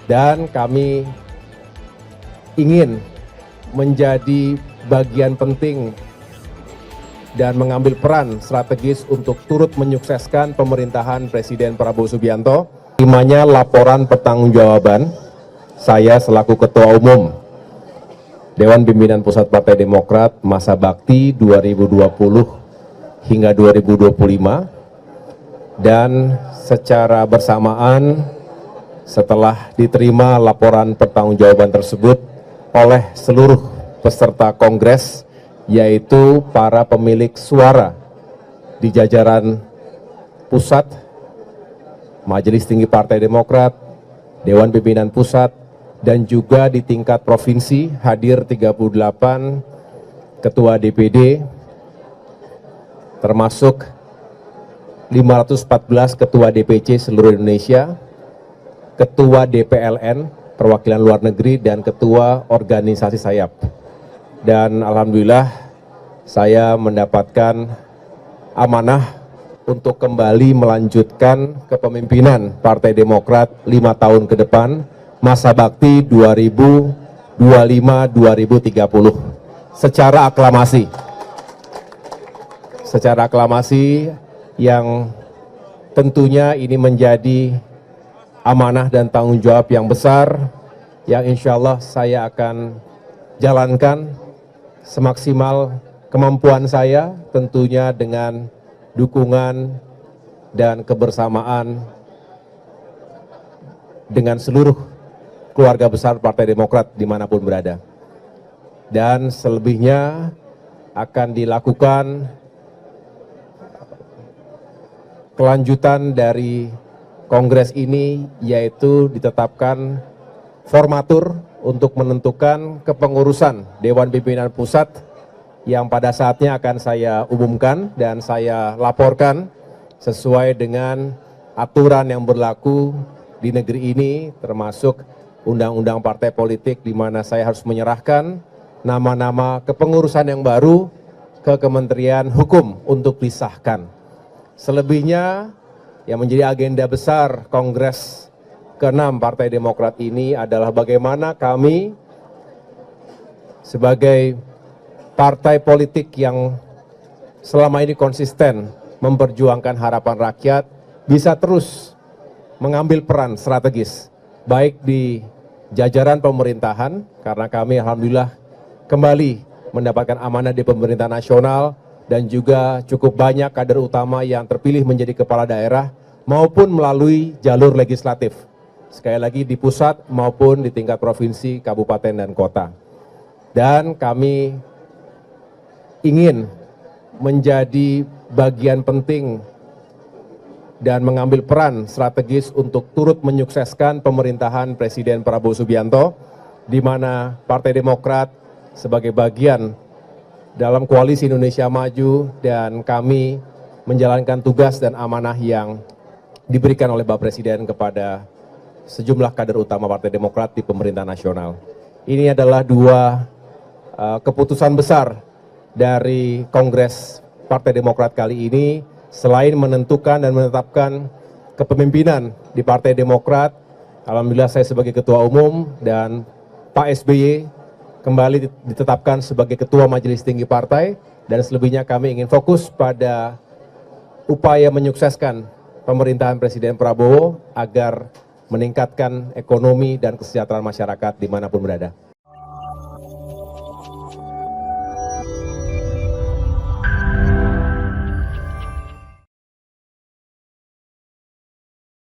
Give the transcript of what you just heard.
Dan kami ingin menjadi bagian penting dan mengambil peran strategis untuk turut menyukseskan pemerintahan Presiden Prabowo Subianto. Terimanya laporan pertanggungjawaban saya selaku Ketua Umum Dewan Pimpinan Pusat Partai Demokrat masa bakti 2020 hingga 2025, dan secara bersamaan setelah diterima laporan pertanggungjawaban tersebut oleh seluruh peserta kongres, yaitu para pemilik suara di jajaran pusat, Majelis Tinggi Partai Demokrat, Dewan Pimpinan Pusat, dan juga di tingkat provinsi hadir 38 ketua DPD, termasuk 514 ketua DPC seluruh Indonesia, ketua DPLN, perwakilan luar negeri, dan ketua organisasi sayap. Dan alhamdulillah saya mendapatkan amanah untuk kembali melanjutkan kepemimpinan Partai Demokrat 5 tahun ke depan, masa bakti 2025-2030 secara aklamasi. Secara aklamasi yang tentunya ini menjadi amanah dan tanggung jawab yang besar yang insya Allah saya akan jalankan semaksimal kemampuan saya, tentunya dengan dukungan dan kebersamaan dengan seluruh keluarga besar Partai Demokrat dimanapun berada. Dan selebihnya akan dilakukan kelanjutan dari kongres ini, yaitu ditetapkan formatur untuk menentukan kepengurusan Dewan Pimpinan Pusat yang pada saatnya akan saya umumkan dan saya laporkan sesuai dengan aturan yang berlaku di negeri ini, termasuk undang-undang partai politik, di mana saya harus menyerahkan nama-nama kepengurusan yang baru ke Kementerian Hukum untuk disahkan. Selebihnya yang menjadi agenda besar Kongres ke-6 Partai Demokrat ini adalah bagaimana kami sebagai partai politik yang selama ini konsisten memperjuangkan harapan rakyat bisa terus mengambil peran strategis, baik di jajaran pemerintahan, karena kami alhamdulillah kembali mendapatkan amanah di pemerintah nasional, dan juga cukup banyak kader utama yang terpilih menjadi kepala daerah, maupun melalui jalur legislatif, sekali lagi di pusat maupun di tingkat provinsi, kabupaten, dan kota. Dan kami ingin menjadi bagian penting dan mengambil peran strategis untuk turut menyukseskan pemerintahan Presiden Prabowo Subianto, di mana Partai Demokrat sebagai bagian dalam Koalisi Indonesia Maju, dan kami menjalankan tugas dan amanah yang diberikan oleh Bapak Presiden kepada sejumlah kader utama Partai Demokrat di pemerintah nasional. Ini adalah dua keputusan besar dari Kongres Partai Demokrat kali ini. Selain menentukan dan menetapkan kepemimpinan di Partai Demokrat, alhamdulillah saya sebagai Ketua Umum dan Pak SBY kembali ditetapkan sebagai Ketua Majelis Tinggi Partai, dan selebihnya kami ingin fokus pada upaya menyukseskan pemerintahan Presiden Prabowo agar meningkatkan ekonomi dan kesejahteraan masyarakat dimanapun berada.